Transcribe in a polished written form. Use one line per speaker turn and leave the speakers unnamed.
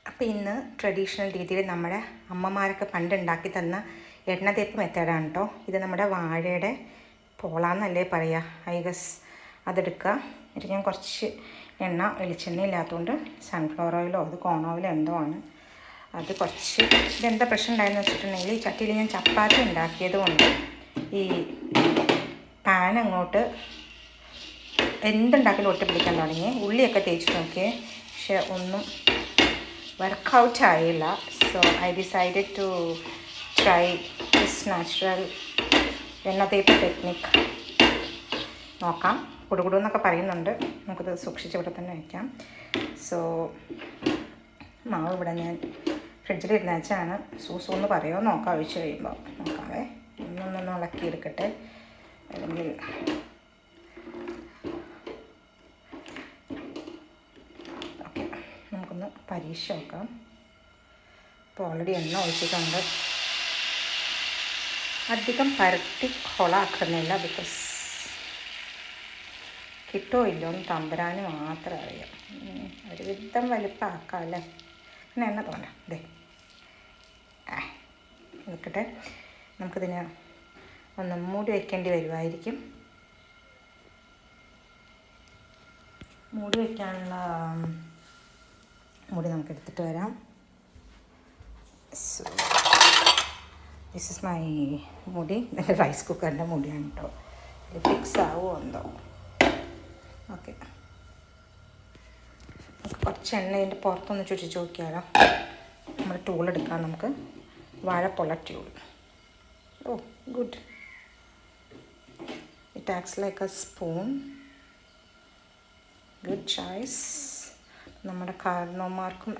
അപ്പോൾ ഇന്ന് ട്രഡീഷണൽ രീതിയിൽ നമ്മുടെ അമ്മമാരൊക്കെ പണ്ട് ഉണ്ടാക്കി തന്ന എണ്ണ തേപ്പ് മെത്തേഡാണ് കേട്ടോ. ഇത് നമ്മുടെ വാഴയുടെ പോളാന്നല്ലേ പറയുക, ഐ ഗസ്. അതെടുക്കുക. എന്നിട്ട് ഞാൻ കുറച്ച് എണ്ണ, വെളിച്ചെണ്ണ ഇല്ലാത്തതുകൊണ്ട് സൺഫ്ലവർ ഓയിലോ അത് കോൺ ഓയിലോ എന്തോ ആണ്, അത് കുറച്ച്. ഇതെന്താ പ്രശ്നം ഉണ്ടായെന്ന് വെച്ചിട്ടുണ്ടെങ്കിൽ ഈ ചട്ടിയിൽ ഞാൻ ചപ്പാത്തി ഉണ്ടാക്കിയത് കൊണ്ട് ഈ പാൻ അങ്ങോട്ട് എന്തുണ്ടാക്കലും ഒട്ടി പിടിക്കാൻ തുടങ്ങി. ഉള്ളിയൊക്കെ തേച്ച് നോക്കിയേ, പക്ഷെ ഒന്നും വർക്കൗട്ട് ആയില്ല. So I decided to try this natural എണ്ണ തേപ്പ് ടെക്നിക്ക്. നോക്കാം. കുടുകുടുന്നൊക്കെ പറയുന്നുണ്ട്, നമുക്കത് സൂക്ഷിച്ച് ഇവിടെ തന്നെ വയ്ക്കാം. സോ മാവ് ഇവിടെ ഞാൻ ഫ്രിഡ്ജിലിരുന്ന് വെച്ചാണ്. സൂസൂന്ന് പറയുമോ നോക്കാം, ഒഴിച്ച് കഴിയുമ്പോൾ നോക്കാവേ. ഒന്നൊന്ന് ഇളക്കിയെടുക്കട്ടെ. അല്ലെങ്കിൽ ഓക്കെ, നമുക്കൊന്ന് പരീക്ഷ നോക്കാം. ഇപ്പോൾ ഓൾറെഡി എണ്ണ ഒഴിച്ചിട്ടുണ്ട്. അധികം പരത്തി കൊളാക്കുന്നില്ല, ബിക്കോസ് കിട്ടുമോ ഇല്ലോ എന്ന് തമ്പരാന് മാത്രം അറിയാം. ഒരു വിധം വലിപ്പമാക്കാം അല്ലേ. പിന്നെ എണ്ണ തോന്നാം. ഇതേ നിൽക്കട്ടെ. നമുക്കിതിന് ഒന്ന് മൂടി വയ്ക്കേണ്ടി വരുമായിരിക്കും. മൂടി വയ്ക്കാനുള്ള മൂടി നമുക്ക് എടുത്തിട്ട് വരാം. സോ ദിസ് ഇസ് മൈ മുടി. എൻ്റെ റൈസ് കുക്കറിൻ്റെ മുടിയാണ് കേട്ടോ. ഇത് ഫിക്സ് ആവുമോ എന്തോ. ഓക്കെ, കുറച്ച് എണ്ണ ഇതിൻ്റെ പുറത്തൊന്ന് ചുറ്റിച്ച് നോക്കിയാലോ. നമ്മൾ ടൂൾ എടുക്കാം. നമുക്ക് വാഴപ്പൊള്ള tool. Oh good, it acts like a spoon. Good choice. നമ്മുടെ കാരണവന്മാർക്കും